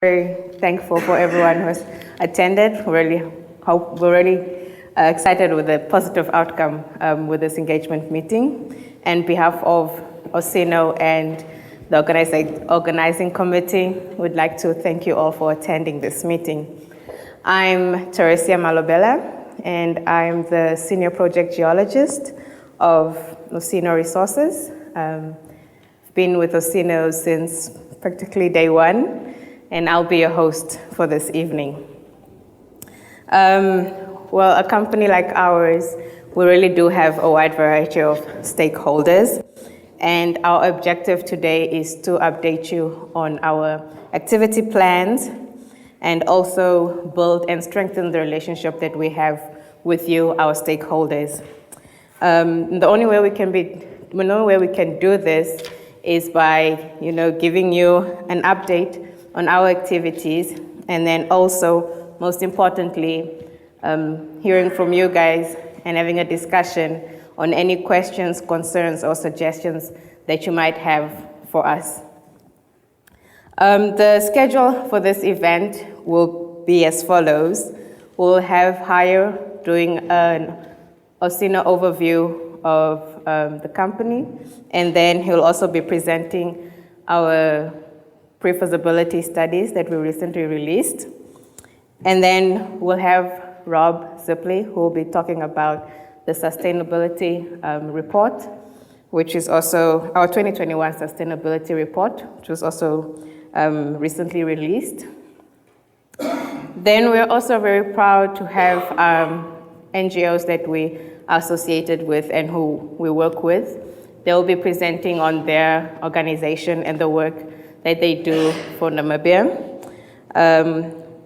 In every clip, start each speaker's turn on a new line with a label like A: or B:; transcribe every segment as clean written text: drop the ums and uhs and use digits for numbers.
A: Very thankful for everyone who has attended. We're really excited with the positive outcome with this engagement meeting. On behalf of Osino and the organizing committee, we'd like to thank you all for attending this meeting. I'm Teresia Malobela, and I'm the Senior Project Geologist of Osino Resources. I've been with Osino since practically day one, and I'll be your host for this evening. Well, a company like ours, we really do have a wide variety of stakeholders, and our objective today is to update you on our activity plans and also build and strengthen the relationship that we have with you, our stakeholders. The only way we can do this is by, giving you an update on our activities, and then also, most importantly, hearing from you guys and having a discussion on any questions, concerns, or suggestions that you might have for us. The schedule for this event will be as follows. We'll have Heye doing an Osino overview of the company, and then he'll also be presenting our pre-feasibility studies that we recently released. And then we'll have Rob Zipley, who will be talking about the sustainability report, which is also our 2021 sustainability report, which was also recently released. Then we're also very proud to have NGOs that we are associated with and who we work with. They'll be presenting on their organization and the work that they do for Namibia.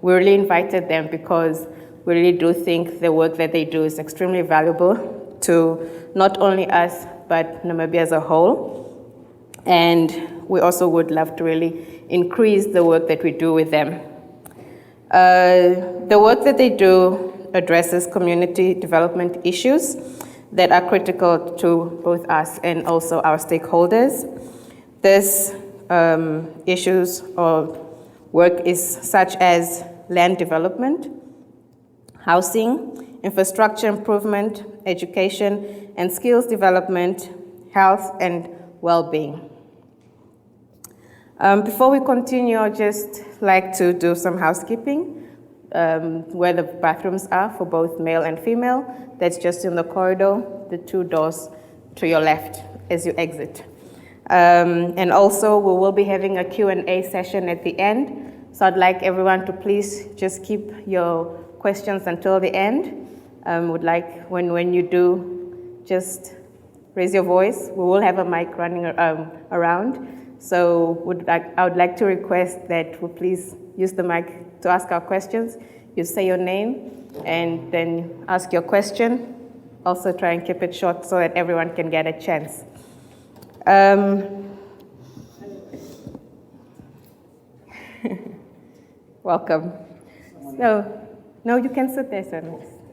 A: We really invited them because we really do think the work that they do is extremely valuable to not only us, but Namibia as a whole. And we also would love to really increase the work that we do with them. The work that they do addresses community development issues that are critical to both us and also our stakeholders. This issues or work is such as land development, housing, infrastructure improvement, education and skills development, health and well-being. Before we continue, I'd just like to do some housekeeping, where the bathrooms are for both male and female. That's just in the corridor, the two doors to your left as you exit. And also, we will be having a Q&A session at the end. So I'd like everyone to please just keep your questions until the end. Would like when you do, just raise your voice. We will have a mic running around. So I would like to request that we please use the mic to ask our questions. You say your name and then ask your question. Also try and keep it short so that everyone can get a chance. Welcome. No, you can sit there, sir.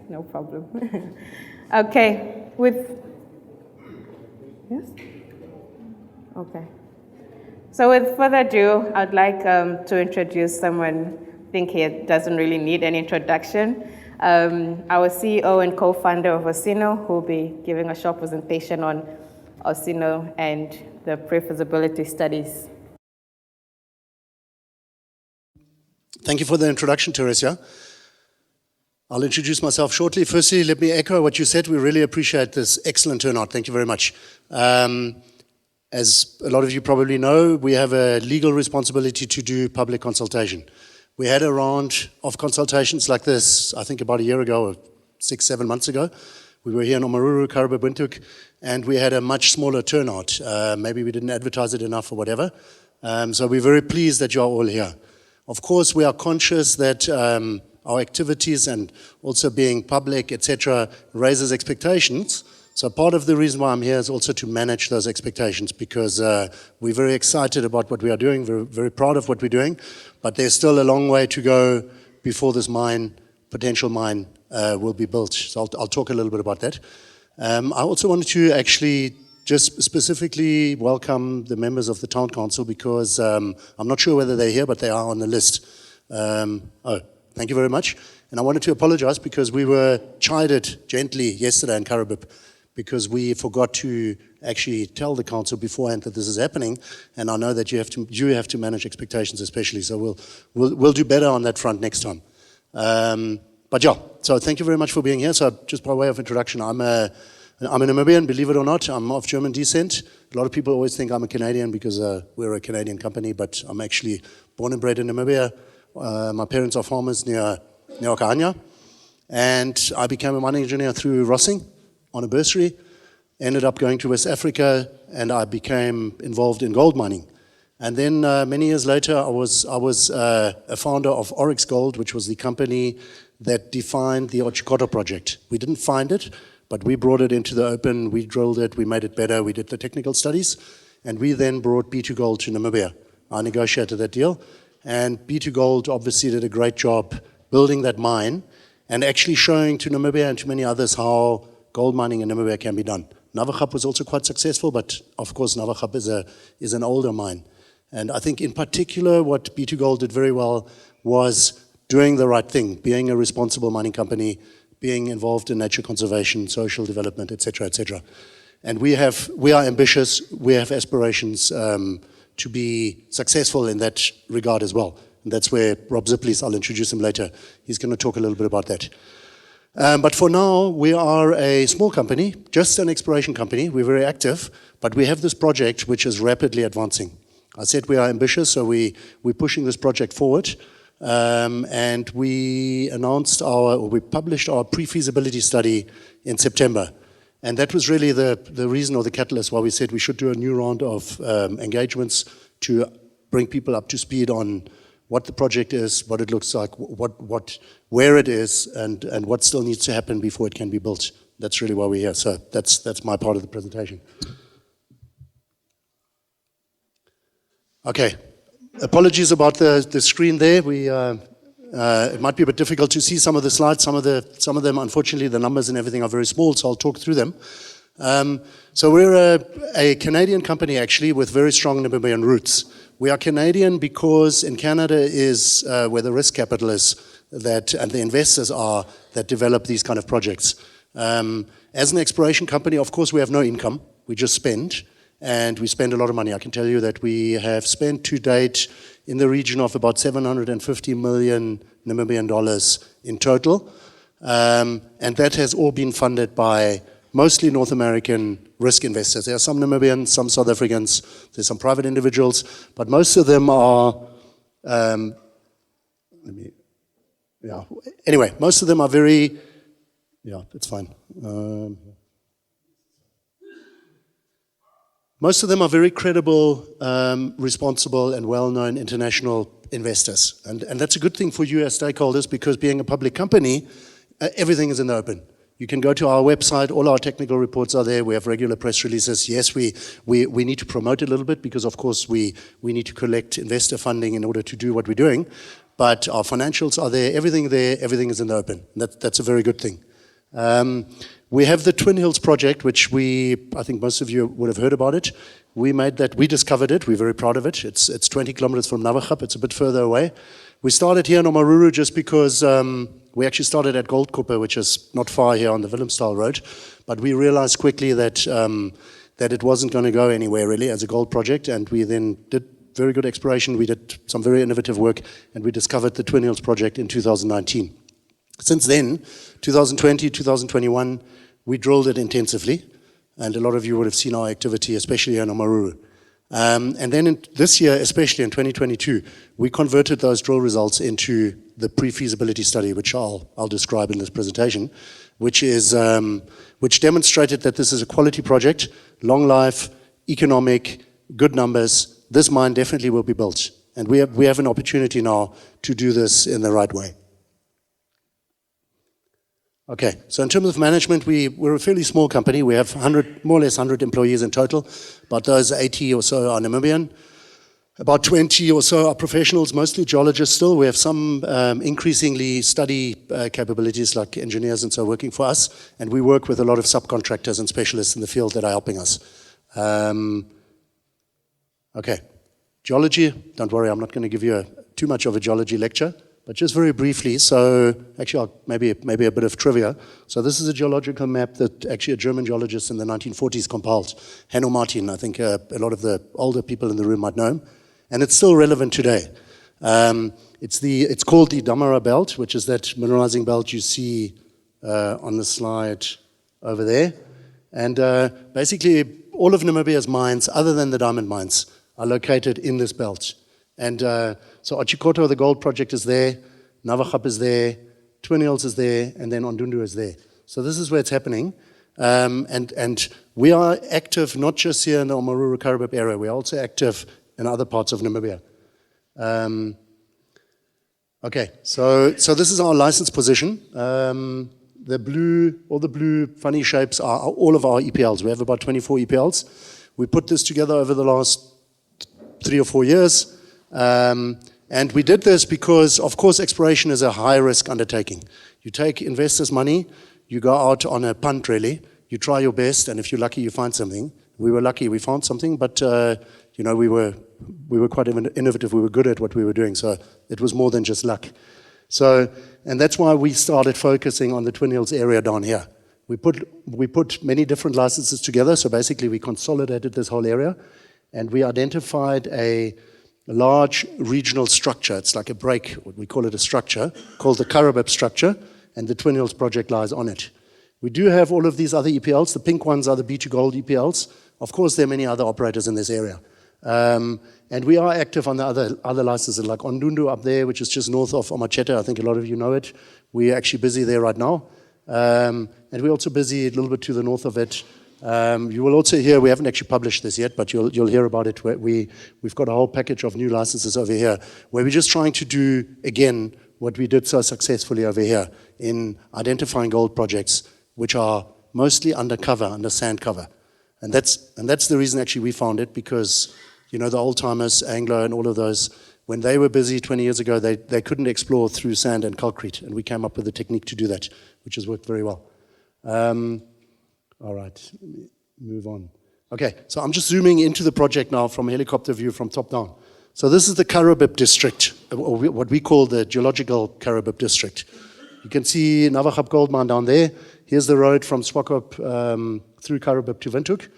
A: No problem. Okay, yes? Okay. So with further ado, I'd like to introduce someone I think he doesn't really need an introduction. Our CEO and co-founder of Osino, who will be giving a short presentation on Osino and the pre-feasibility studies.
B: Thank you for the introduction, Teresia. I'll introduce myself shortly. Firstly, let me echo what you said. We really appreciate this excellent turnout. Thank you very much. As a lot of you probably know, we have a legal responsibility to do public consultation. We had a round of consultations like this, I think about a year ago, or 6-7 months ago. We were here in Omaruru, Karababuntuk, and we had a much smaller turnout. Maybe we didn't advertise it enough or whatever. So we're very pleased that you're all here. Of course, we are conscious that our activities and also being public, etc., raises expectations. So part of the reason why I'm here is also to manage those expectations, because we're very excited about what we are doing, we're very proud of what we're doing, but there's still a long way to go before this potential mine will be built. So I'll talk a little bit about that. I also wanted to actually just specifically welcome the members of the Town Council, because I'm not sure whether they're here, but they are on the list. Oh, thank you very much. And I wanted to apologize because we were chided gently yesterday in Karabip because we forgot to actually tell the council beforehand that this is happening. And I know that you have to manage expectations especially. So we'll do better on that front next time. But yeah, so thank you very much for being here. So just by way of introduction, I'm a Namibian, believe it or not. I'm of German descent. A lot of people always think I'm a Canadian because we're a Canadian company, but I'm actually born and bred in Namibia. My parents are farmers near Okahanya. And I became a mining engineer through Rossing on a bursary. Ended up going to West Africa, and I became involved in gold mining. And then many years later, I was a founder of Oryx Gold, which was the company that defined the Otjikoto project. We didn't find it, but we brought it into the open, we drilled it, we made it better, we did the technical studies, and we then brought B2 Gold to Namibia. I negotiated that deal, and B2 Gold obviously did a great job building that mine and actually showing to Namibia and to many others how gold mining in Namibia can be done. Navachap was also quite successful, but of course Navachap is an older mine. And I think in particular what B2 Gold did very well was doing the right thing, being a responsible mining company, being involved in nature conservation, social development, etc., etc. And we are ambitious, we have aspirations to be successful in that regard as well. And that's where Rob Ziplis, I'll introduce him later, he's going to talk a little bit about that. But for now, we are a small company, just an exploration company. We're very active, but we have this project which is rapidly advancing. I said we are ambitious, so we're pushing this project forward. And we published our pre-feasibility study in September. And that was really the reason or the catalyst why we said we should do a new round of engagements to bring people up to speed on what the project is, what it looks like, where it is, and what still needs to happen before it can be built. That's really why we're here. So that's my part of the presentation. Okay. Apologies about the screen there. It might be a bit difficult to see some of the slides. Some of them, unfortunately, the numbers and everything are very small, so I'll talk through them. So we're a Canadian company, actually, with very strong Namibian roots. We are Canadian because in Canada is where the risk capital is and the investors are that develop these kind of projects. As an exploration company, of course, we have no income. We just spend. And we spend a lot of money. I can tell you that we have spent to date in the region of about 750 million Namibian dollars in total. And that has all been funded by mostly North American risk investors. There are some Namibians, some South Africans, there's some private individuals, but most of them are, anyway, most of them are very, it's fine. Most of them are very credible, responsible, and well-known international investors. And that's a good thing for you as stakeholders because being a public company, everything is in the open. You can go to our website, all our technical reports are there, we have regular press releases. Yes, we need to promote it a little bit because, of course, we need to collect investor funding in order to do what we're doing. But our financials are there, everything is in the open. That's a very good thing. We have the Twin Hills project, which I think most of you would have heard about it. We discovered it, we're very proud of it. It's 20 kilometers from Navachap, it's a bit further away. We started here in Omaruru just because we actually started at Goldkoper, which is not far here on the Willemstal Road. But we realized quickly that it wasn't going to go anywhere really as a gold project, and we then did very good exploration, we did some very innovative work, and we discovered the Twin Hills project in 2019. Since then, 2020, 2021, we drilled it intensively, and a lot of you would have seen our activity, especially in Omaruru. And then this year, especially in 2022, we converted those drill results into the pre-feasibility study, which I'll describe in this presentation, which demonstrated that this is a quality project, long life, economic, good numbers. This mine definitely will be built, and we have an opportunity now to do this in the right way. Okay, so in terms of management, we're a fairly small company. We have more or less 100 employees in total, but those 80 or so are Namibian. About 20 or so are professionals, mostly geologists still. We have some increasingly study capabilities like engineers and so working for us, and we work with a lot of subcontractors and specialists in the field that are helping us. Okay, Geology, don't worry, I'm not going to give you too much of a geology lecture, but just very briefly, so actually maybe a bit of trivia. So this is a geological map that actually a German geologist in the 1940s compiled, Hanno Martin. I think a lot of the older people in the room might know him, and it's still relevant today. It's called the Damara Belt, which is that mineralizing belt you see on the slide over there. And basically, all of Namibia's mines, other than the diamond mines, are located in this belt. And so Otjikoto, the gold project, is there, Navachap is there, Twin Hills is there, and then Ondundu is there. So this is where it's happening. And we are active not just here in the Omaruru Karabip area, we're also active in other parts of Namibia. Okay, so this is our license position. All the blue funny shapes are all of our EPLs. We have about 24 EPLs. We put this together over the last 3 or 4 years. And we did this because, of course, exploration is a high-risk undertaking. You take investors' money, you go out on a punt, really. You try your best, and if you're lucky, you find something. We were lucky, we found something, but we were quite innovative. We were good at what we were doing, so it was more than just luck. So, and that's why we started focusing on the Twin Hills area down here. We put many different licenses together, so basically we consolidated this whole area, and we identified a large regional structure. It's like a break, we call it a structure, called the Karabip structure, and the Twin Hills project lies on it. We do have all of these other EPLs. The pink ones are the B2 Gold EPLs. Of course, there are many other operators in this area. And we are active on the other licenses, like Ondundu up there, which is just north of Omachete. I think a lot of you know it. We're actually busy there right now. And we're also busy a little bit to the north of it. You will also hear, we haven't actually published this yet, but you'll hear about it. We've got a whole package of new licenses over here, where we're just trying to do, again, what we did so successfully over here in identifying gold projects, which are mostly undercover, under sand cover. And that's the reason actually we found it, because the old-timers, Anglo and all of those, when they were busy 20 years ago, they couldn't explore through sand and concrete, and we came up with a technique to do that, which has worked very well. All right, let me move on. Okay, so I'm just zooming into the project now from a helicopter view from top down. So this is the Karabip district, or what we call the geological Karabip district. You can see Navachap gold mine down there. Here's the road from Swakop through Karabip to Windhoek.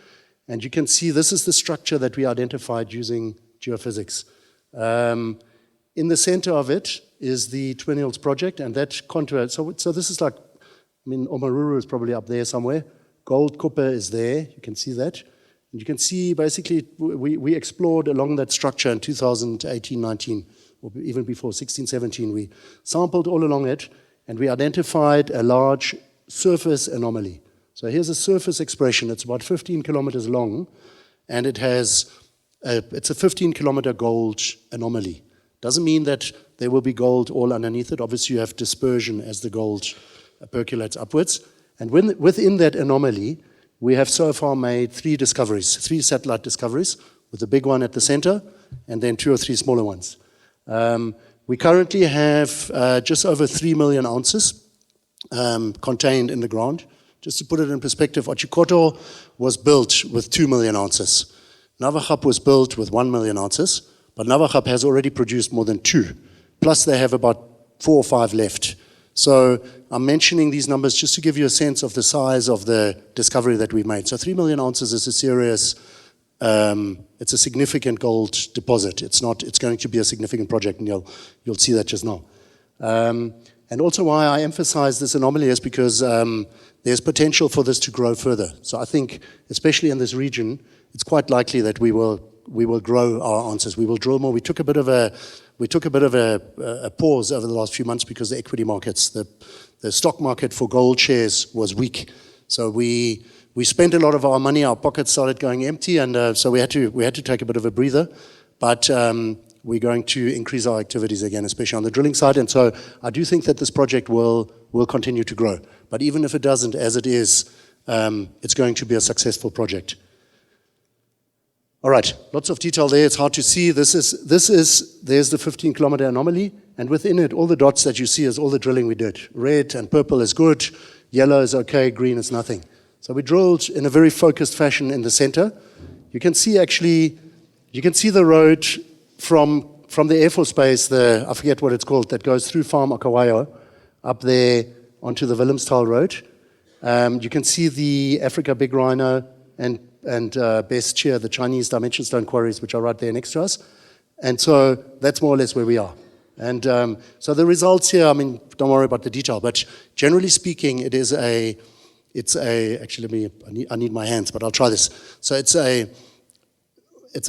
B: And you can see this is the structure that we identified using geophysics. In the center of it is the Twin Hills project, and that contour, so this is like, Omaruru is probably up there somewhere. Gold Copper is there, you can see that. And you can see basically we explored along that structure in 2018, 19, or even before 16, 17. We sampled all along it, and we identified a large surface anomaly. So here's a surface expression. It's about 15 kilometers long, and it's a 15-kilometer gold anomaly. Doesn't mean that there will be gold all underneath it. Obviously, you have dispersion as the gold percolates upwards. And within that anomaly, we have so far made 3 satellite discoveries, with the big one at the center, and then 2 or 3 smaller ones. We currently have just over 3 million ounces contained in the ground. Just to put it in perspective, Otjikoto was built with 2 million ounces. Navachap was built with 1 million ounces, but Navachap has already produced more than 2. Plus they have about 4 or 5 left. So I'm mentioning these numbers just to give you a sense of the size of the discovery that we've made. So 3 million ounces is a serious, it's a significant gold deposit. It's going to be a significant project, and you'll see that just now. And also why I emphasize this anomaly is because there's potential for this to grow further. So I think, especially in this region, it's quite likely that we will grow our ounces. We will drill more. We took a bit of a pause over the last few months because the equity markets, the stock market for gold shares was weak. So we spent a lot of our money. Our pockets started going empty, and so we had to take a bit of a breather. But we're going to increase our activities again, especially on the drilling side. And so I do think that this project will continue to grow. But even if it doesn't, as it is, it's going to be a successful project. All right, lots of detail there. It's hard to see. There's the 15-kilometer anomaly, and within it, all the dots that you see is all the drilling we did. Red and purple is good, yellow is okay, green is nothing. So we drilled in a very focused fashion in the center. You can see the road from the Air Force Base, I forget what it's called, that goes through Farm Akawayo, up there onto the Willemstal Road. You can see the Africa Big Rhino and Best Cheer, the Chinese dimension stone quarries, which are right there next to us. And so that's more or less where we are. And so the results here, I mean, don't worry about the detail, but generally speaking, it's actually, I need my hands, but I'll try this. So it's a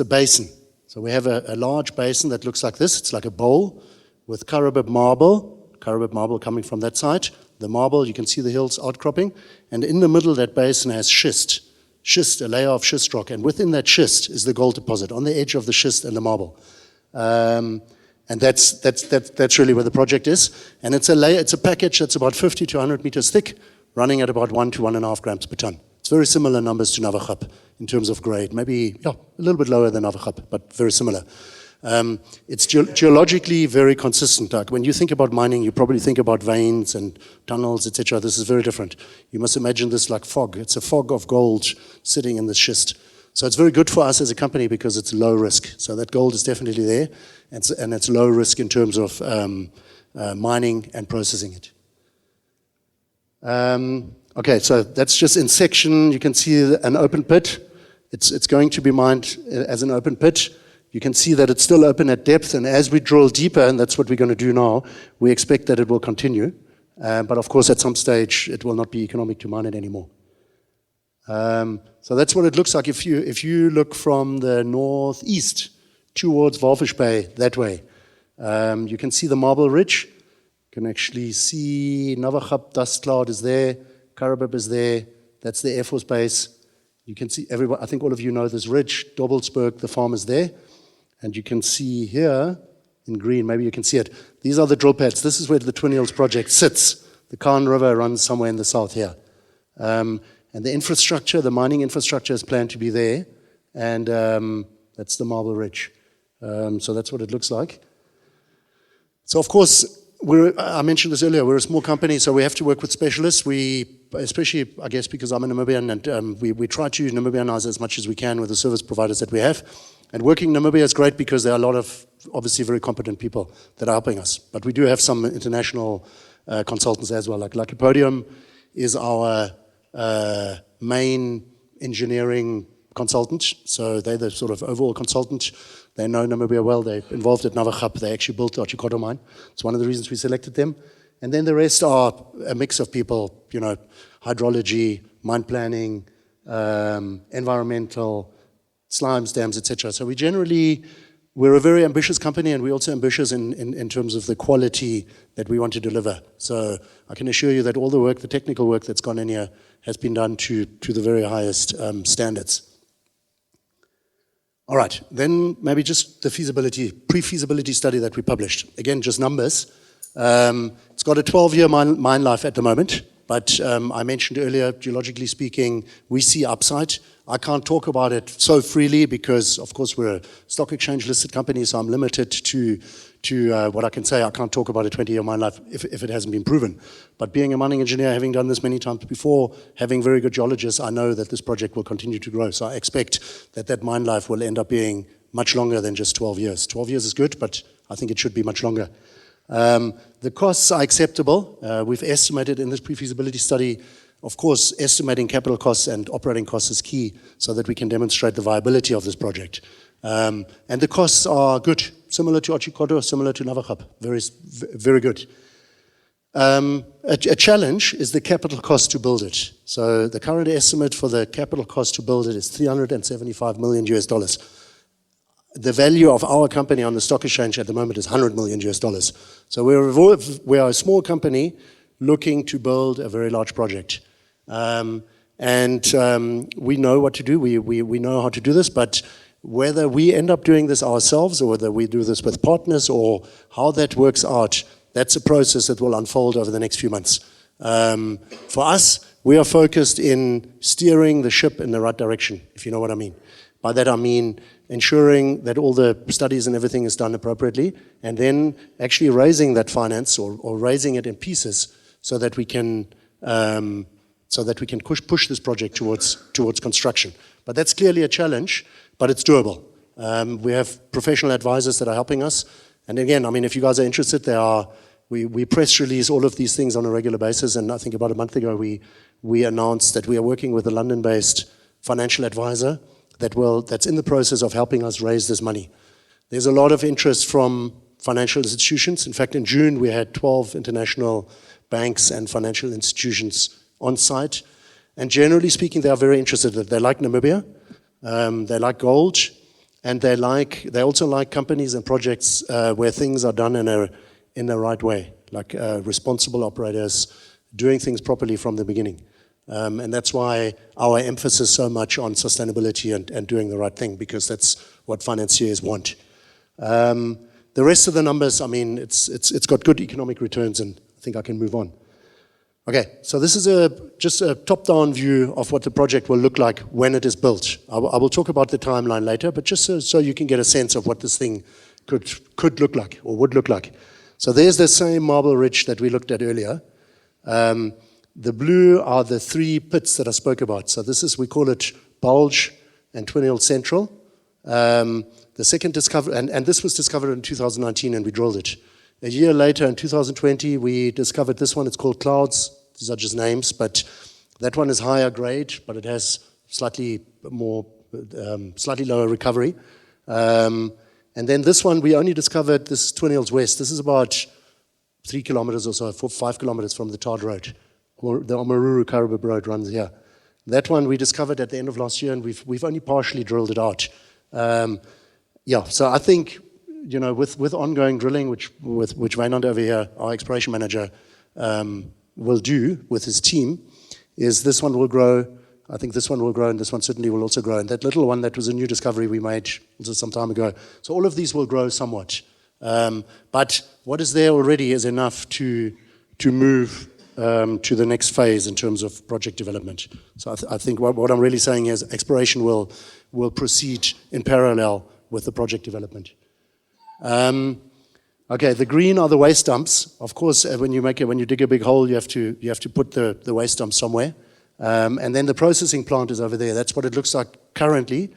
B: basin. So we have a large basin that looks like this. It's like a bowl with Karabib marble coming from that side. The marble, you can see the hills outcropping. And in the middle of that basin has schist, a layer of schist rock. And within that schist is the gold deposit, on the edge of the schist and the marble. And that's really where the project is. And it's a package that's about 50 to 100 meters thick, running at about 1 to 1.5 grams per ton. It's very similar numbers to Navachap in terms of grade. Maybe, a little bit lower than Navachap, but very similar. It's geologically very consistent. Like when you think about mining, you probably think about veins and tunnels, etc. This is very different. You must imagine this like fog. It's a fog of gold sitting in the schist. So it's very good for us as a company because it's low risk. So that gold is definitely there, and it's low risk in terms of mining and processing it. Okay, so that's just in section. You can see an open pit. It's going to be mined as an open pit. You can see that it's still open at depth, and as we drill deeper, and that's what we're going to do now, we expect that it will continue. But of course, at some stage, it will not be economic to mine it anymore. So that's what it looks like if you look from the northeast towards Walfish Bay that way. You can see the Marble Ridge. You can actually see Navachap dust cloud is there, Karabib is there. That's the Air Force Base. You can see everybody. I think all of you know this ridge, Dobbelsberg, the farm is there. And you can see here in green, maybe you can see it. These are the drill pads. This is where the Twin Hills project sits. The Khan River runs somewhere in the south here. And the infrastructure, the mining infrastructure is planned to be there. And that's the Marble Ridge. So that's what it looks like. So of course, I mentioned this earlier, we're a small company, so we have to work with specialists. Especially, I guess, because I'm a Namibian, and we try to Namibianize as much as we can with the service providers that we have. And working in Namibia is great because there are a lot of, obviously, very competent people that are helping us. But we do have some international consultants as well. Like Lycopodium is our main engineering consultant. So they're the sort of overall consultant. They know Namibia well. They're involved at Navachap. They actually built the Otjikoto mine. It's one of the reasons we selected them. And then the rest are a mix of people, hydrology, mine planning, environmental, slimes, dams, etc. So we're a very ambitious company, and we're also ambitious in terms of the quality that we want to deliver. So I can assure you that all the work, the technical work that's gone in here has been done to the very highest standards. All right, then maybe just the pre-feasibility study that we published. Again, just numbers. It's got a 12-year mine life at the moment, but I mentioned earlier, geologically speaking, we see upside. I can't talk about it so freely because, of course, we're a stock exchange listed company, so I'm limited to what I can say. I can't talk about a 20-year mine life if it hasn't been proven. But being a mining engineer, having done this many times before, having very good geologists, I know that this project will continue to grow. So I expect that mine life will end up being much longer than just 12 years. 12 years is good, but I think it should be much longer. The costs are acceptable. We've estimated in this pre-feasibility study, of course, estimating capital costs and operating costs is key so that we can demonstrate the viability of this project. And the costs are good, similar to Otjikoto, similar to Navachap, very good. A challenge is the capital cost to build it. So the current estimate for the capital cost to build it is $375 million. The value of our company on the stock exchange at the moment is $100 million. So we are a small company looking to build a very large project. And we know what to do. We know how to do this, but whether we end up doing this ourselves or whether we do this with partners or how that works out, that's a process that will unfold over the next few months. For us, we are focused in steering the ship in the right direction, if you know what I mean. By that I mean ensuring that all the studies and everything is done appropriately, and then actually raising that finance or raising it in pieces so that we can push this project towards construction. But that's clearly a challenge, but it's doable. We have professional advisors that are helping us. And again, I mean, if you guys are interested, we press release all of these things on a regular basis. And I think about a month ago, we announced that we are working with a London-based financial advisor that's in the process of helping us raise this money. There's a lot of interest from financial institutions. In fact, in June, we had 12 international banks and financial institutions on site. And generally speaking, they are very interested. They like Namibia, they like gold, and they also like companies and projects where things are done in the right way, like responsible operators doing things properly from the beginning. And that's why our emphasis so much on sustainability and doing the right thing, because that's what financiers want. The rest of the numbers, I mean, it's got good economic returns, and I think I can move on. Okay, so this is just a top-down view of what the project will look like when it is built. I will talk about the timeline later, but just so you can get a sense of what this thing could look like or would look like. So there's the same marble ridge that we looked at earlier. The blue are the 3 pits that I spoke about. So we call it Bulge and Twin Hill Central. The second discovery, and this was discovered in 2019 and we drilled it. A year later, in 2020, we discovered this one. It's called Clouds. These are just names, but that one is higher grade, but it has slightly lower recovery. And then this one, we only discovered, this is Twin Hills West. This is about 3 kilometers or so, 5 kilometers from the tarred road. The Omaruru Karibib Road runs here. That one we discovered at the end of last year, and we've only partially drilled it out. Yeah, so I think, you know, with ongoing drilling, which Wynand over here, our exploration manager, will do with his team, is this one will grow. I think this one will grow, and this one certainly will also grow. And that little one, that was a new discovery we made also some time ago. So all of these will grow somewhat. But what is there already is enough to move to the next phase in terms of project development. So I think what I'm really saying is exploration will proceed in parallel with the project development. Okay, the green are the waste dumps. Of course, when you dig a big hole, you have to put the waste dump somewhere. And then the processing plant is over there. That's what it looks like currently.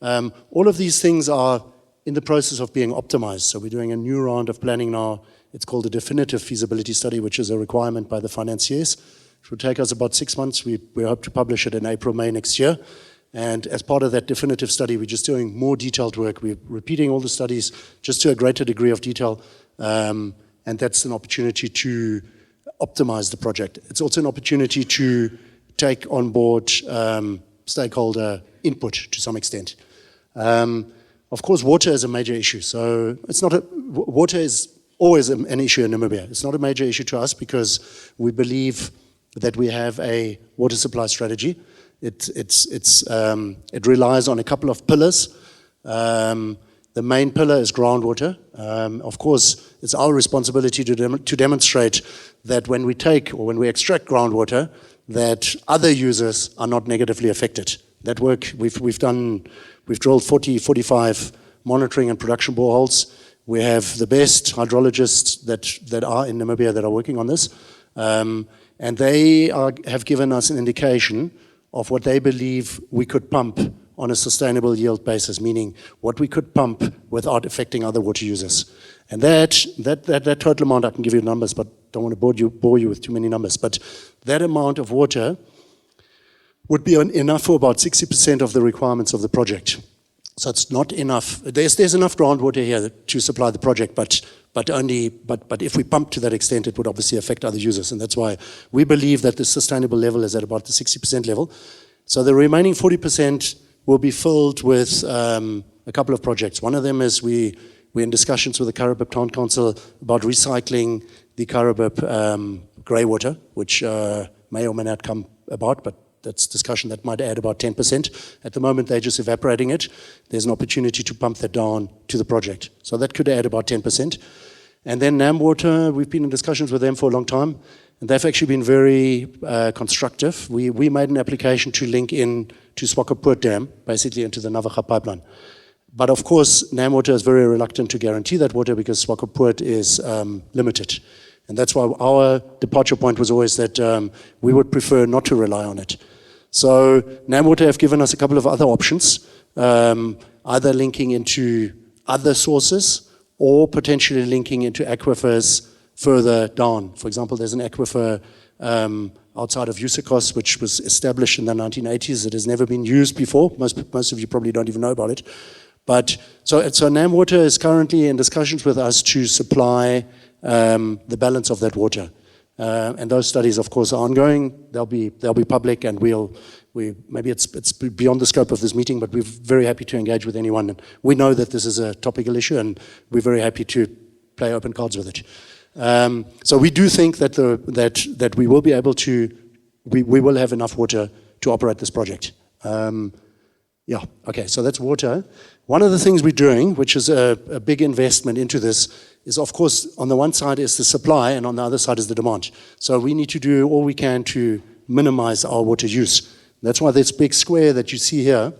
B: All of these things are in the process of being optimized. So we're doing a new round of planning now. It's called a definitive feasibility study, which is a requirement by the financiers. It will take us about 6 months. We hope to publish it in April, May next year. And as part of that definitive study, we're just doing more detailed work. We're repeating all the studies just to a greater degree of detail. And that's an opportunity to optimize the project. It's also an opportunity to take on board stakeholder input to some extent. Of course, water is a major issue. So water is always an issue in Namibia. It's not a major issue to us because we believe that we have a water supply strategy. It relies on a couple of pillars. The main pillar is groundwater. Of course, it's our responsibility to demonstrate that when we extract groundwater, that other users are not negatively affected. That work we've drilled 45 monitoring and production boreholes. We have the best hydrologists that are in Namibia that are working on this, and they have given us an indication of what they believe we could pump on a sustainable yield basis, meaning what we could pump without affecting other water users. And that total amount, I can give you numbers, but don't want to bore you with too many numbers. But that amount of water would be enough for about 60% of the requirements of the project. So it's not enough. There's enough groundwater here to supply the project, but if we pump to that extent, it would obviously affect other users, and that's why we believe that the sustainable level is at about the 60% level. So the remaining 40% will be filled with a couple of projects. One of them is we're in discussions with the Karibib Town Council about recycling the Karibib grey water, which may or may not come about, but that's discussion that might add about 10%. At the moment, they're just evaporating it. There's an opportunity to pump that down to the project. So that could add about 10%. And then NamWater, we've been in discussions with them for a long time, and they've actually been very constructive. We made an application to link in to Swakopmund Dam, basically into the Navaja pipeline. But of course, NamWater is very reluctant to guarantee that water because Swakopmund is limited. And that's why our departure point was always that we would prefer not to rely on it. So NamWater have given us a couple of other options. either linking into other sources or potentially linking into aquifers further down. For example, there's an aquifer outside of Usikos, which was established in the 1980s. It has never been used before. Most of you probably don't even know about it. But so NamWater is currently in discussions with us to supply the balance of that water. And those studies, of course, are ongoing. They'll be public, and maybe it's beyond the scope of this meeting, but we're very happy to engage with anyone. And we know that this is a topical issue, and we're very happy to play open cards with it. So we do think that that we will be able to, we will have enough water to operate this project. Yeah, okay, so that's water. One of the things we're doing, which is a big investment into this, is of course, on the one side is the supply, and on the other side is the demand. So we need to do all we can to minimize our water use. That's why this big square that you see here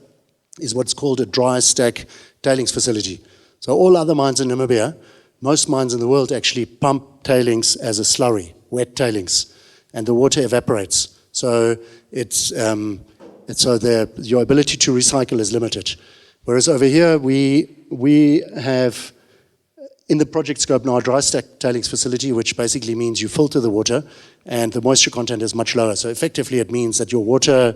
B: is what's called a dry stack tailings facility. So all other mines in Namibia, most mines in the world actually pump tailings as a slurry, wet tailings, and the water evaporates. So your ability to recycle is limited. Whereas over here, we have, in the project scope now, a dry stack tailings facility, which basically means you filter the water and the moisture content is much lower. So effectively, it means that your water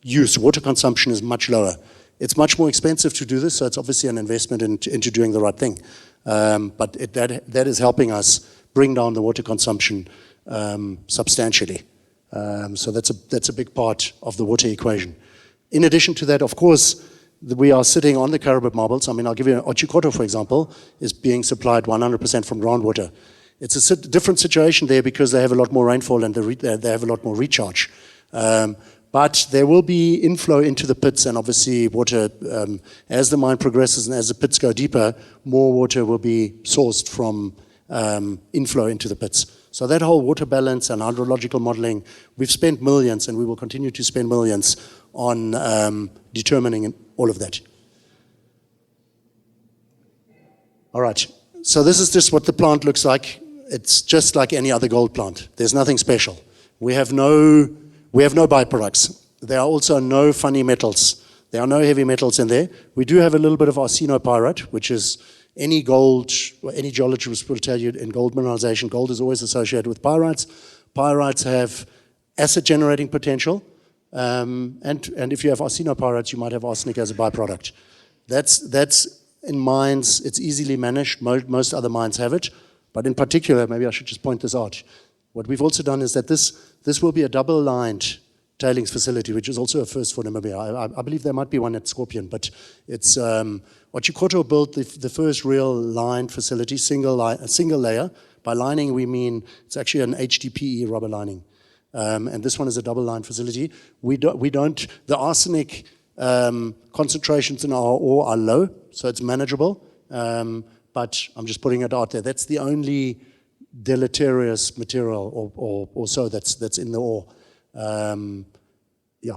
B: use, water consumption is much lower. It's much more expensive to do this, so it's obviously an investment into doing the right thing. But that is helping us bring down the water consumption substantially. So that's a big part of the water equation. In addition to that, of course, we are sitting on the Karabib marbles. I mean, I'll give you Otjikoto, for example, is being supplied 100% from groundwater. It's a different situation there because they have a lot more rainfall and they have a lot more recharge. But there will be inflow into the pits, and obviously water, as the mine progresses and as the pits go deeper, more water will be sourced from inflow into the pits. So that whole water balance and hydrological modeling, we've spent millions, and we will continue to spend millions on determining all of that. All right, so this is just what the plant looks like. It's just like any other gold plant. There's nothing special. We have no byproducts. There are also no funny metals. There are no heavy metals in there. We do have a little bit of arsenopyrite, which is any gold, or any geologist will tell you in gold mineralization, gold is always associated with pyrites. Pyrites have acid generating potential, and if you have arsenopyrites, you might have arsenic as a byproduct. That's in mines, it's easily managed. Most other mines have it, but in particular, maybe I should just point this out. What we've also done is that this will be a double-lined tailings facility, which is also a first for Namibia. I believe there might be one at Scorpion, but it's Otjikoto built the first real lined facility, a single layer. By lining, we mean it's actually an HDPE rubber lining. And this one is a double-lined facility. The arsenic concentrations in our ore are low, so it's manageable. But I'm just putting it out there. That's the only deleterious material or so that's in the ore. Yeah.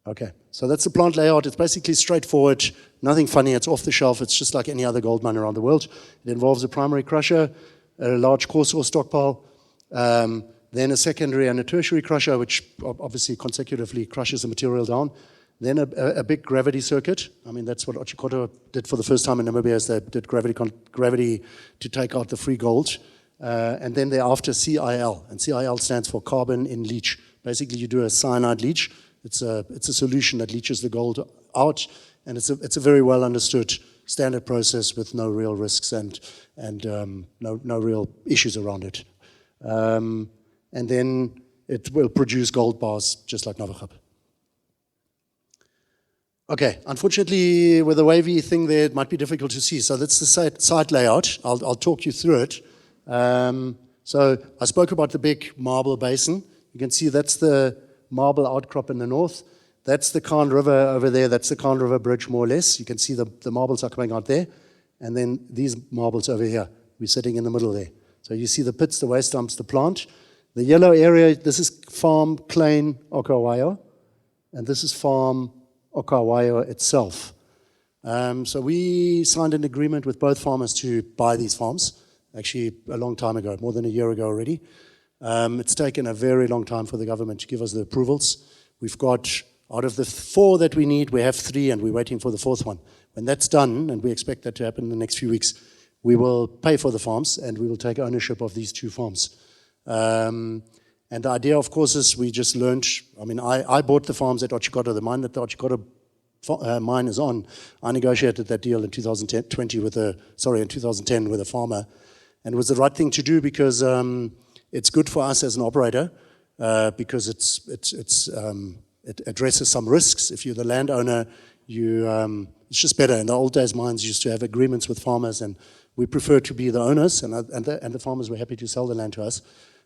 B: Okay, so that's the plant layout. It's basically straightforward, nothing funny. It's off the shelf. It's just like any other gold mine around the world. It involves a primary crusher, a large coarse ore stockpile, then a secondary and a tertiary crusher, which obviously consecutively crushes the material down. Then a big gravity circuit. I mean, that's what Otjikoto did for the first time in Namibia, is they did gravity to take out the free gold. And then thereafter CIL, and CIL stands for carbon in leach. Basically, you do a cyanide leach. It's a solution that leaches the gold out, and it's a very well understood standard process with no real risks and no real issues around it. And then it will produce gold bars just like Novacap. Okay, unfortunately, with the wavy thing there, it might be difficult to see. So that's the site layout. I'll talk you through it. So I spoke about the big marble basin. You can see that's the marble outcrop in the north. That's the Khan River over there. That's the Khan River Bridge, more or less. You can see the marbles are coming out there. And then these marbles over here. We're sitting in the middle there. So you see the pits, the waste dumps, the plant. The yellow area, this is Farm Klein Okawayo. And this is Farm Okawayo itself. So we signed an agreement with both farmers to buy these farms, actually a long time ago, more than a year ago already. It's taken a very long time for the government to give us the approvals. We've got Out of the 4 that we need, we have 3, and we're waiting for the 4th one. When that's done, and we expect that to happen in the next few weeks, we will pay for the farms, and we will take ownership of these 2 farms. And the idea, of course, is we just learned, I mean, I bought the farms at Otjikoto, the mine that the Otjikoto mine is on. I negotiated that deal in 2010 with a farmer, and it was the right thing to do because it's good for us as an operator, because it addresses some risks. If you're the landowner, it's just better. In the old days, mines used to have agreements with farmers, and we prefer to be the owners, and the farmers were happy to sell the land to us.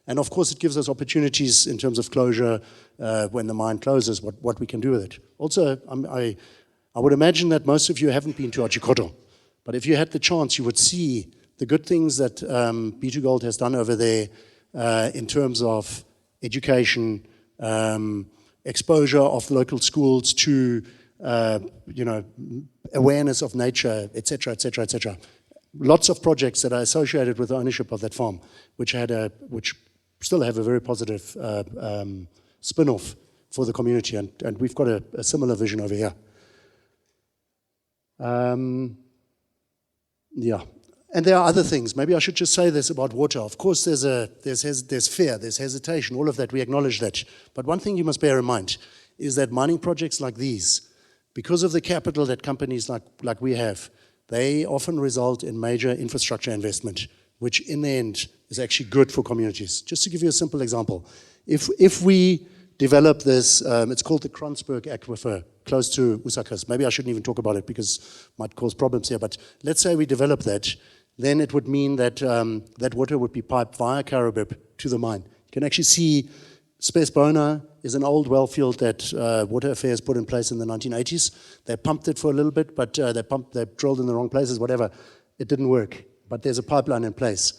B: And of course, it gives us opportunities in terms of closure when the mine closes, what we can do with it. Also, I would imagine that most of you haven't been to Otjikoto, but if you had the chance, you would see the good things that B2Gold has done over there in terms of education, exposure of local schools to, awareness of nature, etc., etc., etc. Lots of projects that are associated with the ownership of that farm, which still have a very positive spin-off for the community, and we've got a similar vision over here. Yeah, and there are other things. Maybe I should just say this about water. Of course, there's fear, there's hesitation, all of that. We acknowledge that. But one thing you must bear in mind is that mining projects like these, because of the capital that companies like we have, they often result in major infrastructure investment, which in the end is actually good for communities. Just to give you a simple example, if we develop this, it's called the Kransberg Aquifer, close to Usakas. Maybe I shouldn't even talk about it because it might cause problems here, but let's say we develop that, then it would mean that that water would be piped via Karabib to the mine. You can actually see Spesbona is an old well field that Water Affairs put in place in the 1980s. They pumped it for a little bit, but they drilled in the wrong places, whatever. It didn't work, but there's a pipeline in place.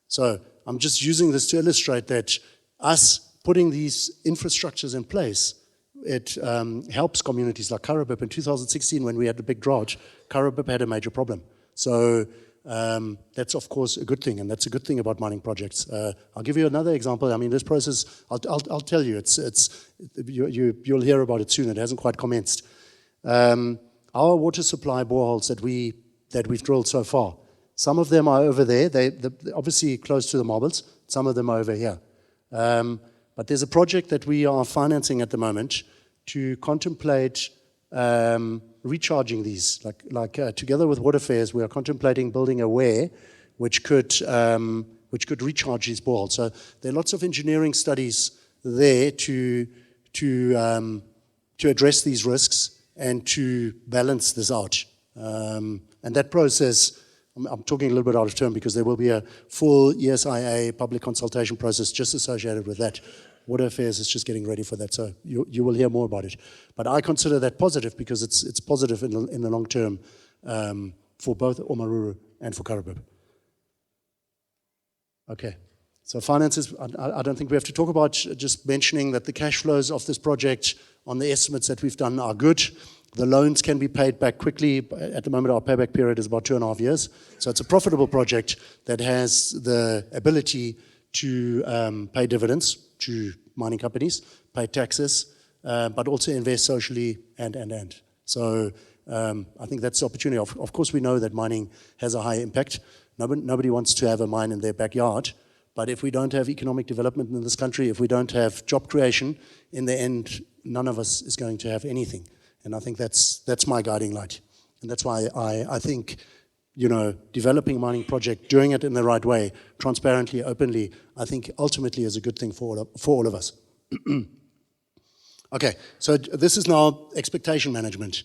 B: So I'm just using this to illustrate that us putting these infrastructures in place, it helps communities like Karabib. In 2016, when we had the big drought, Karabib had a major problem. So that's of course a good thing, and that's a good thing about mining projects. I'll give you another example. I mean, this process, I'll tell you, you'll hear about it soon. It hasn't quite commenced. Our water supply boreholes that we've drilled so far, some of them are over there. They're obviously close to the marbles. Some of them are over here. But there's a project that we are financing at the moment to contemplate recharging these. Together with Water Affairs, we are contemplating building a weir which could recharge these boreholes. So there are lots of engineering studies there to address these risks and to balance this out. And that process, I'm talking a little bit out of turn because there will be a full ESIA public consultation process just associated with that. Water Affairs is just getting ready for that, so you will hear more about it. But I consider that positive because it's positive in the long term for both Omaruru and for Karabib. Okay, so finances, I don't think we have to talk about, just mentioning that the cash flows of this project on the estimates that we've done are good. The loans can be paid back quickly. At the moment, our payback period is about 2.5 years. So it's a profitable project that has the ability to pay dividends to mining companies, pay taxes, but also invest socially and. So I think that's the opportunity. Of course, we know that mining has a high impact. Nobody wants to have a mine in their backyard. But if we don't have economic development in this country, if we don't have job creation, in the end, none of us is going to have anything. And I think that's my guiding light. And that's why I think, developing a mining project, doing it in the right way, transparently, openly, I think ultimately is a good thing for all of us. Okay, so this is now expectation management.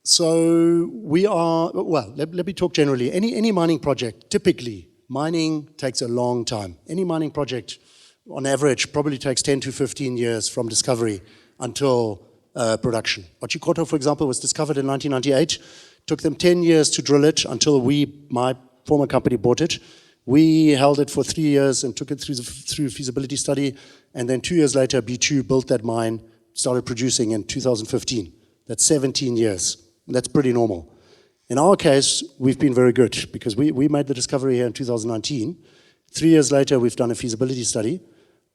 B: So we are, well, let me talk generally. Any mining project, typically, mining takes a long time. Any mining project, on average, probably takes 10 to 15 years from discovery until production. Otjikoto, for example, was discovered in 1998. Took them 10 years to drill it until my former company, bought it. We held it for 3 years and took it through feasibility study. And then 2 years later, B2 built that mine, started producing in 2015. That's 17 years. That's pretty normal. In our case, we've been very good because we made the discovery here in 2019. 3 years later, we've done a feasibility study.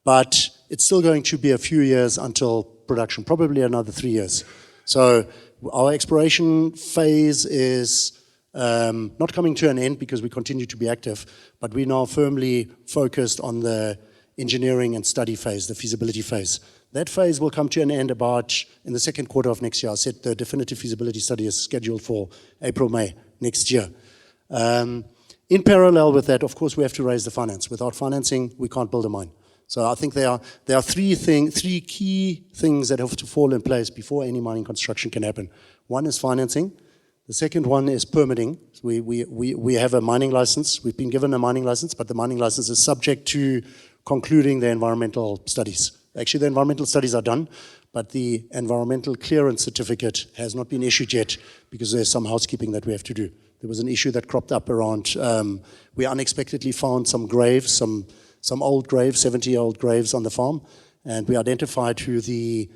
B: but it's still going to be a few years until production, probably another 3 years. So our exploration phase is not coming to an end because we continue to be active, but we're now firmly focused on the engineering and study phase, the feasibility phase. That phase will come to an end about in the second quarter of next year. I said the definitive feasibility study is scheduled for April, May next year. In parallel with that, of course, we have to raise the finance. Without financing, we can't build a mine. So I think there are three key things that have to fall in place before any mining construction can happen. One is financing. The second one is permitting. We have a mining license. We've been given a mining license, but the mining license is subject to concluding the environmental studies. Actually, the environmental studies are done, but the environmental clearance certificate has not been issued yet because there's some housekeeping that we have to do. There was an issue that cropped up around, we unexpectedly found some graves, some old graves, 70-year-old graves on the farm, and we identified who the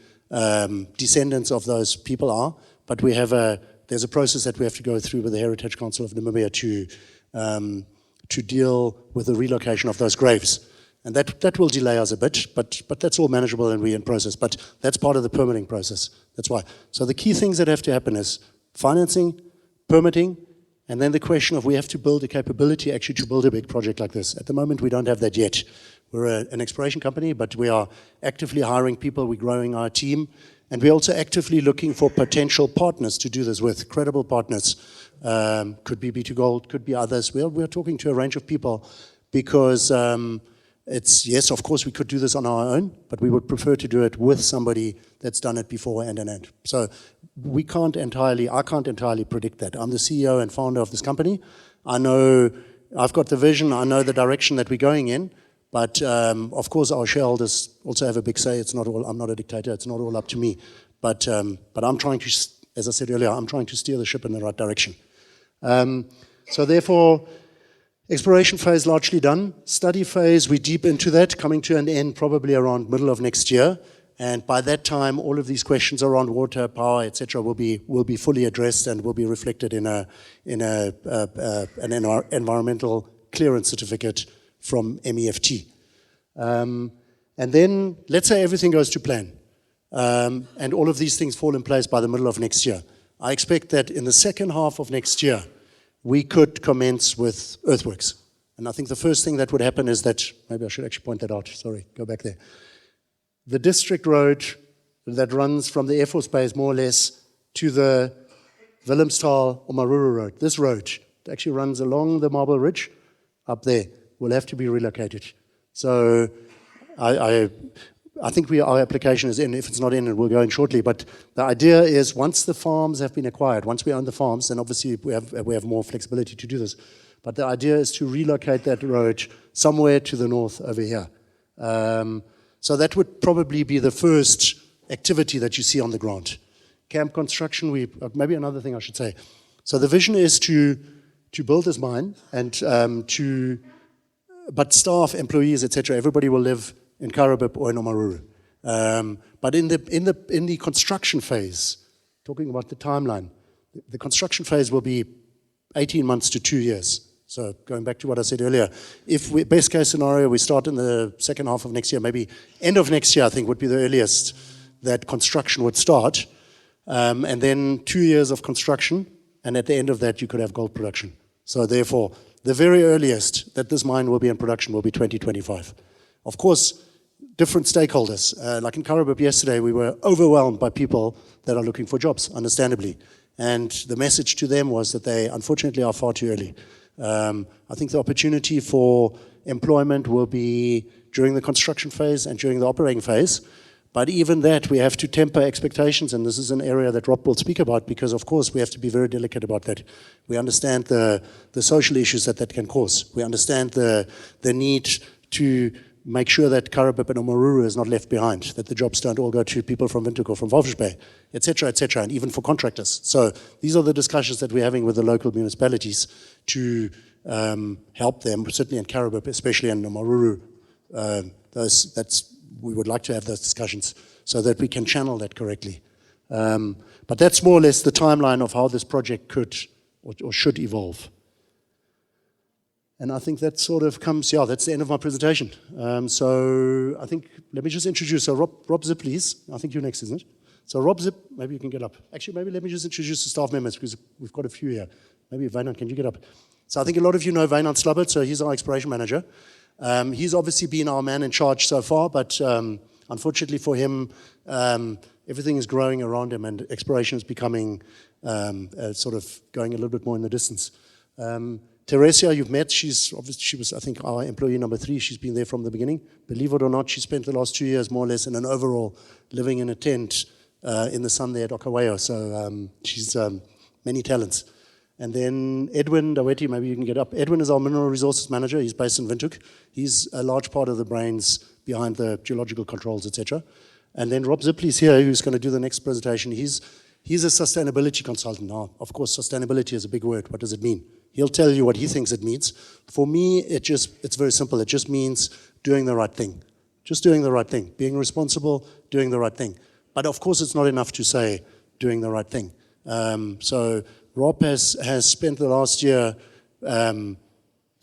B: descendants of those people are, but there's a process that we have to go through with the Heritage Council of Namibia to deal with the relocation of those graves. And that will delay us a bit, but that's all manageable and we're in process. But that's part of the permitting process. That's why. So the key things that have to happen is financing, permitting, and then the question of we have to build a capability actually to build a big project like this. At the moment, we don't have that yet. We're an exploration company, but we are actively hiring people. We're growing our team. And we're also actively looking for potential partners to do this with, credible partners. Could be B2Gold, could be others. We're talking to a range of people because yes, of course, we could do this on our own, but we would prefer to do it with somebody that's done it before and. So I can't entirely predict that. I'm the CEO and founder of this company. I know, I've got the vision, I know the direction that we're going in, but of course our shareholders also have a big say. It's not all, I'm not a dictator, it's not all up to me. But I'm trying to, as I said earlier, I'm trying to steer the ship in the right direction. So therefore, exploration phase largely done. Study phase, we're deep into that, coming to an end probably around middle of next year. And by that time, all of these questions around water, power, etc., will be fully addressed and will be reflected in an environmental clearance certificate from MEFT. And then let's say everything goes to plan, and all of these things fall in place by the middle of next year. I expect that in the second half of next year, we could commence with earthworks. And I think the first thing that would happen is that, maybe I should actually point that out, sorry, go back there. The district road that runs from the Air Force Base more or less to the Willemstal Omaruru road, this road actually runs along the Marble Ridge up there, will have to be relocated. So I think our application is in. If it's not in, it will go in shortly. But the idea is once the farms have been acquired, once we own the farms, then obviously we have more flexibility to do this. But the idea is to relocate that road somewhere to the north over here. So that would probably be the first activity that you see on the ground. Camp construction, maybe another thing I should say. So the vision is to build this mine and but staff, employees, etc., everybody will live in Karabip or in Omaruru. But in the construction phase, talking about the timeline, the construction phase will be 18 months to 2 years. So going back to what I said earlier, best case scenario, we start in the second half of next year, maybe end of next year, I think would be the earliest that construction would start. And then 2 years of construction, and at the end of that, you could have gold production. So therefore, the very earliest that this mine will be in production will be 2025. Of course, different stakeholders. Like in Karabip yesterday, we were overwhelmed by people that are looking for jobs, understandably. And the message to them was that they, unfortunately, are far too early. I think the opportunity for employment will be during the construction phase and during the operating phase. But even that, we have to temper expectations, and this is an area that Rob will speak about because, of course, we have to be very delicate about that. We understand the social issues that can cause. We understand the need to make sure that Karabip and Omaruru is not left behind, that the jobs don't all go to people from Windhoek or from Walvis Bay, etc., and even for contractors. So these are the discussions that we're having with the local municipalities to help them, certainly in Karabip, especially in Omaruru. We would like to have those discussions so that we can channel that correctly. But that's more or less the timeline of how this project could or should evolve. And I think that sort of comes, yeah, that's the end of my presentation. So I think, let me just introduce, so Rob Zip, please. I think you're next, isn't it? So Rob Zip, maybe you can get up. Actually, maybe let me just introduce the staff members because we've got a few here. Maybe Wynand, can you get up? So I think a lot of you know Wynand Slubbert, so he's our exploration manager. He's obviously been our man in charge so far, but unfortunately for him, everything is growing around him and exploration is becoming sort of going a little bit more in the distance. Teresia, you've met, she was, I think, our employee number 3. She's been there from the beginning. Believe it or not, she spent the last 2 years more or less in an overall living in a tent in the sun there at Okawayo. So she's many talents. And then Edwin Daweti, maybe you can get up. Edwin is our mineral resources manager. He's based in Windhoek. He's a large part of the brains behind the geological controls, etc. And then Rob Zipley's here, who's going to do the next presentation. He's a sustainability consultant. Now, of course, sustainability is a big word. What does it mean? He'll tell you what he thinks it means. For me, it's very simple. It just means doing the right thing. Just doing the right thing. Being responsible, doing the right thing. But of course, it's not enough to say doing the right thing. So Rob has spent the last year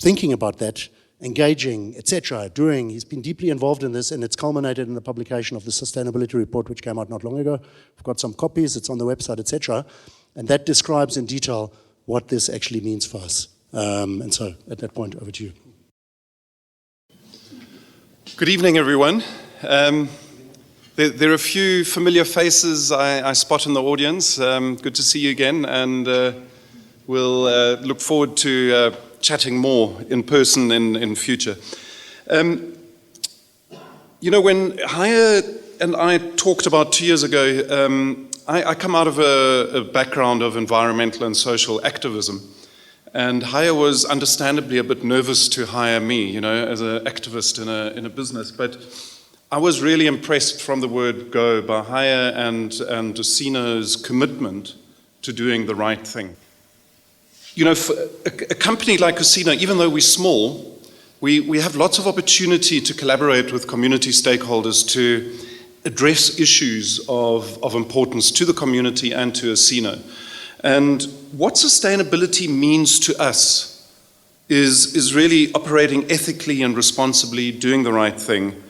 B: thinking about that, engaging, etc., he's been deeply involved in this, and it's culminated in the publication of the sustainability report, which came out not long ago. We've got some copies, it's on the website, etc., and that describes in detail what this actually means for us. And so, at that point, over to you.
C: Good evening, everyone. There are a few familiar faces I spot in the audience. Good to see you again, and we'll look forward to chatting more in person in future. You know, when Heye and I talked about 2 years ago, I come out of a background of environmental and social activism, and Heye was understandably a bit nervous to hire me, you know, as an activist in a business, but I was really impressed from the word go by Heye and Osino's commitment to doing the right thing. You know, for a company like Osino, even though we're small, we have lots of opportunity to collaborate with community stakeholders to address issues of importance to the community and to Osino. And what sustainability means to us is really operating ethically and responsibly, doing the right thing,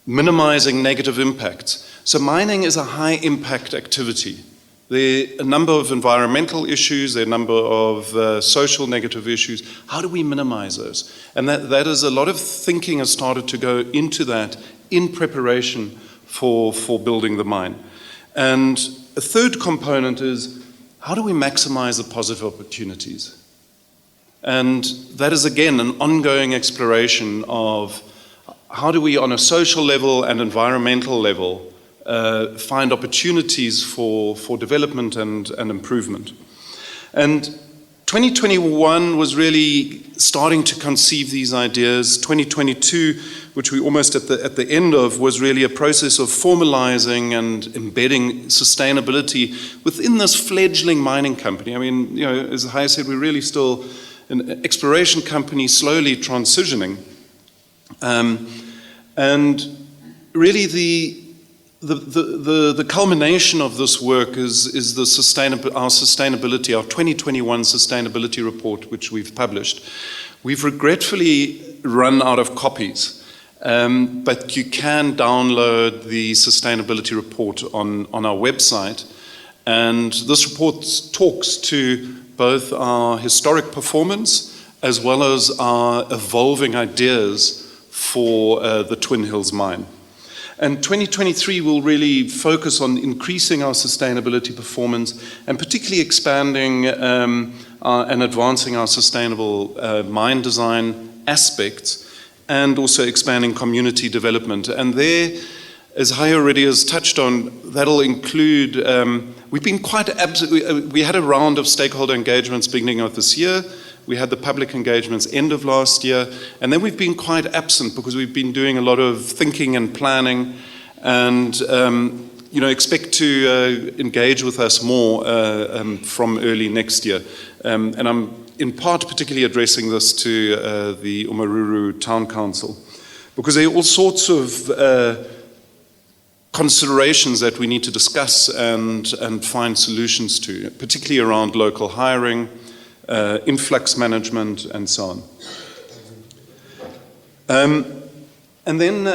C: minimizing negative impacts. So mining is a high impact activity. There are a number of environmental issues, there are a number of social negative issues. How do we minimize those? And that is a lot of thinking has started to go into that in preparation for building the mine. And a third component is, how do we maximize the positive opportunities? And that is, again, an ongoing exploration of how do we, on a social level and environmental level, find opportunities for development and improvement. And 2021 was really starting to conceive these ideas. 2022, which we almost at the end of, was really a process of formalizing and embedding sustainability within this fledgling mining company. I mean, you know, as Heye said, we're really still an exploration company slowly transitioning. And really the culmination of this work is our 2021 sustainability report, which we've published. We've regretfully run out of copies, but you can download the sustainability report on our website. And this report talks to both our historic performance as well as our evolving ideas for the Twin Hills mine. And 2023 will really focus on increasing our sustainability performance and particularly expanding and advancing our sustainable mine design aspects and also expanding community development. And there, as Heye already has touched on, that'll include, we've been quite we had a round of stakeholder engagements beginning of this year. We had the public engagements end of last year, and then we've been quite absent because we've been doing a lot of thinking and planning, and you know, expect to engage with us more from early next year. And I'm in part particularly addressing this to the Omaruru Town Council, because there are all sorts of considerations that we need to discuss and find solutions to, particularly around local hiring, influx management, and so on. And then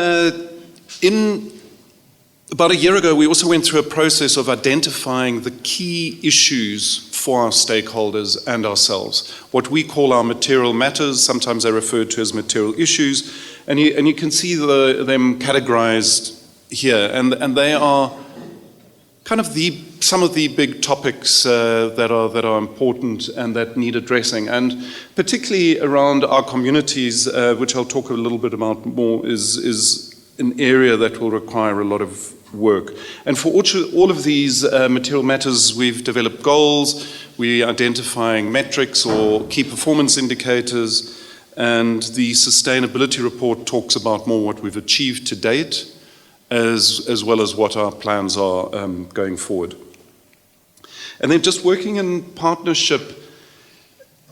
C: about a year ago, we also went through a process of identifying the key issues for our stakeholders and ourselves, what we call our material matters. Sometimes they're referred to as material issues, and you can see them categorized here, and they are kind of some of the big topics that are important and that need addressing, and particularly around our communities, which I'll talk a little bit about more, is an area that will require a lot of work. And for all of these material matters, we've developed goals, we're identifying metrics or key performance indicators, and the sustainability report talks about more what we've achieved to date, as well as what our plans are going forward. And then just working in partnership,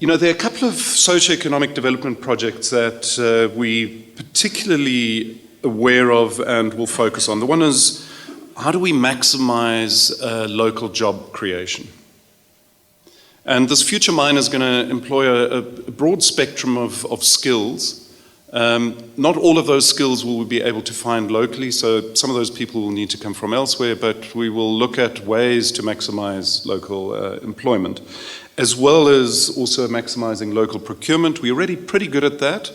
C: there are a couple of socioeconomic development projects that we particularly aware of and will focus on. The one is, how do we maximize local job creation? And this future mine is going to employ a broad spectrum of skills. Not all of those skills will we be able to find locally, so some of those people will need to come from elsewhere, but we will look at ways to maximize local employment, as well as also maximizing local procurement. We're already pretty good at that.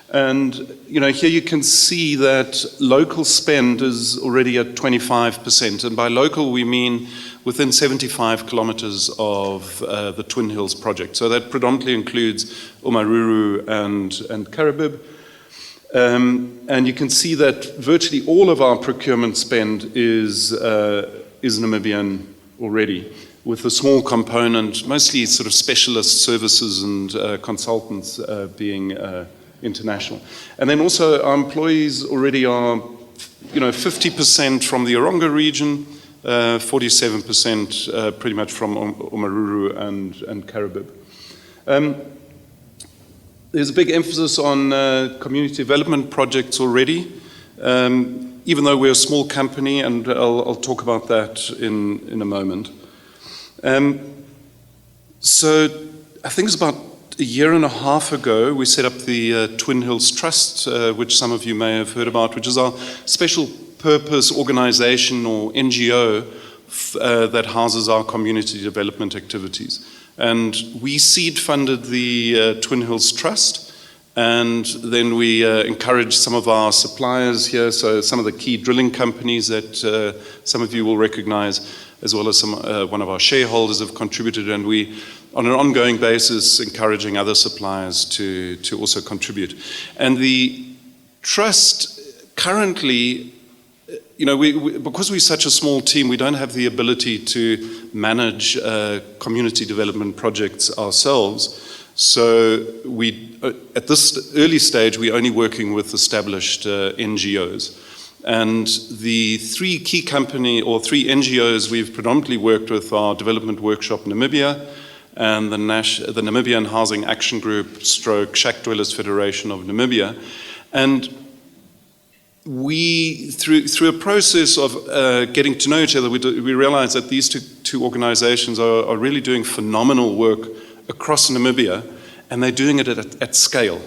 C: And here you can see that local spend is already at 25%, and by local we mean within 75 kilometers of the Twin Hills project. So that predominantly includes Omaruru and Karibib. And you can see that virtually all of our procurement spend is Namibian already, with a small component, mostly sort of specialist services and consultants being international. And then also our employees already are 50% from the Oronga region, 47% pretty much from Omaruru and Karibib. There's a big emphasis on community development projects already, even though we're a small company, and I'll talk about that in a moment. So I think it's about a year and a half ago, we set up the Twin Hills Trust, which some of you may have heard about, which is our special purpose organization or NGO that houses our community development activities. And we seed funded the Twin Hills Trust, and then we encouraged some of our suppliers here, so some of the key drilling companies that some of you will recognize, as well as one of our shareholders have contributed, and we, on an ongoing basis, encouraging other suppliers to also contribute. And the trust currently, because we're such a small team, we don't have the ability to manage community development projects ourselves. So we, at this early stage, we're only working with established NGOs. And the three key three NGOs we've predominantly worked with are Development Workshop Namibia, and the Namibian Housing Action Group / Shack Dwellers Federation of Namibia. And we, through a process of getting to know each other, we realized that these two organizations are really doing phenomenal work across Namibia, and they're doing it at scale.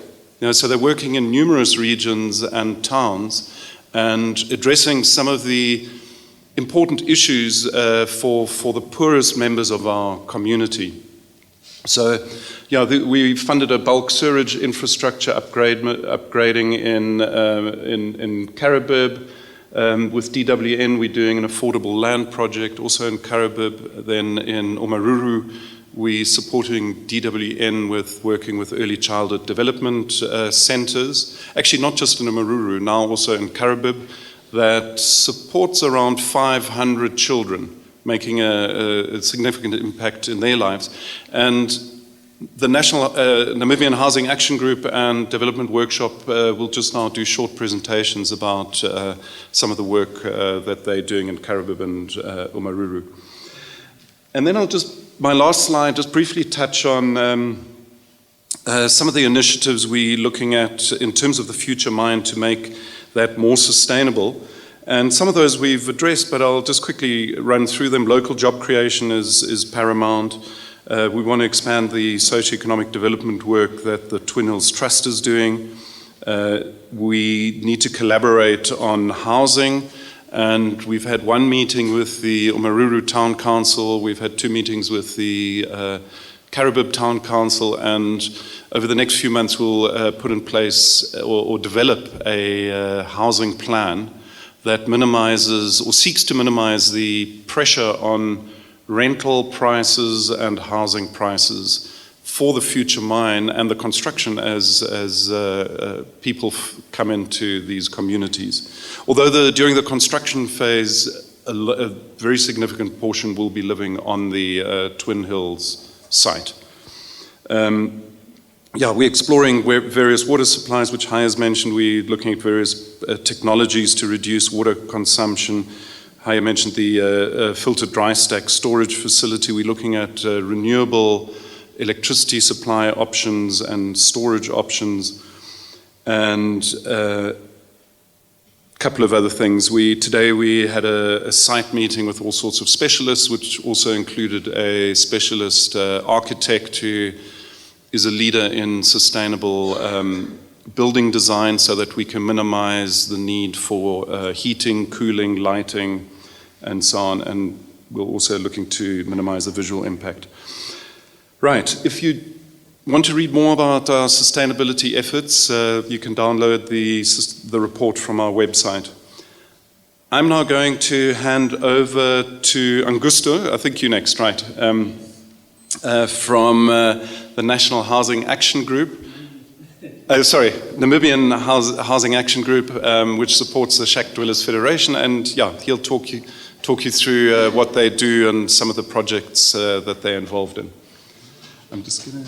C: So they're working in numerous regions and towns and addressing some of the important issues for the poorest members of our community. So, we funded a bulk sewage infrastructure upgrading in Karibib. With DWN, we're doing an affordable land project also in Karibib. Then in Omaruru, we're supporting DWN with working with early childhood development centers. Actually, not just in Omaruru, now also in Karibib, that supports around 500 children, making a significant impact in their lives. And the National Namibian Housing Action Group and Development Workshop will just now do short presentations about some of the work that they're doing in Karibib and Omaruru. And then my last slide, just briefly touch on some of the initiatives we're looking at in terms of the future mine to make that more sustainable. And some of those we've addressed, but I'll just quickly run through them. Local job creation is paramount. We want to expand the socioeconomic development work that the Twin Hills Trust is doing. We need to collaborate on housing, and we've had one meeting with the Omaruru Town Council, we've had 2 meetings with the Karibib Town Council, and over the next few months we'll put in place or develop a housing plan that minimizes or seeks to minimize the pressure on rental prices and housing prices for the future mine and the construction as people come into these communities. Although during the construction phase, a very significant portion will be living on the Twin Hills site. We're exploring various water supplies, which Heye has mentioned. We're looking at various technologies to reduce water consumption. Heye mentioned the filtered dry stack storage facility. We're looking at renewable electricity supply options and storage options, and a couple of other things. Today we had a site meeting with all sorts of specialists, which also included a specialist architect who is a leader in sustainable building design so that we can minimize the need for heating, cooling, lighting, and so on. And we're also looking to minimize the visual impact. Right, if you want to read more about our sustainability efforts, you can download the report from our website. I'm now going to hand over to Augusto, I think you're next, right? From the National Housing Action Group. Namibian Housing Action Group, which supports the Shack Dwellers Federation, and he'll talk you through what they do and some of the projects that they're involved in. I'm just gonna...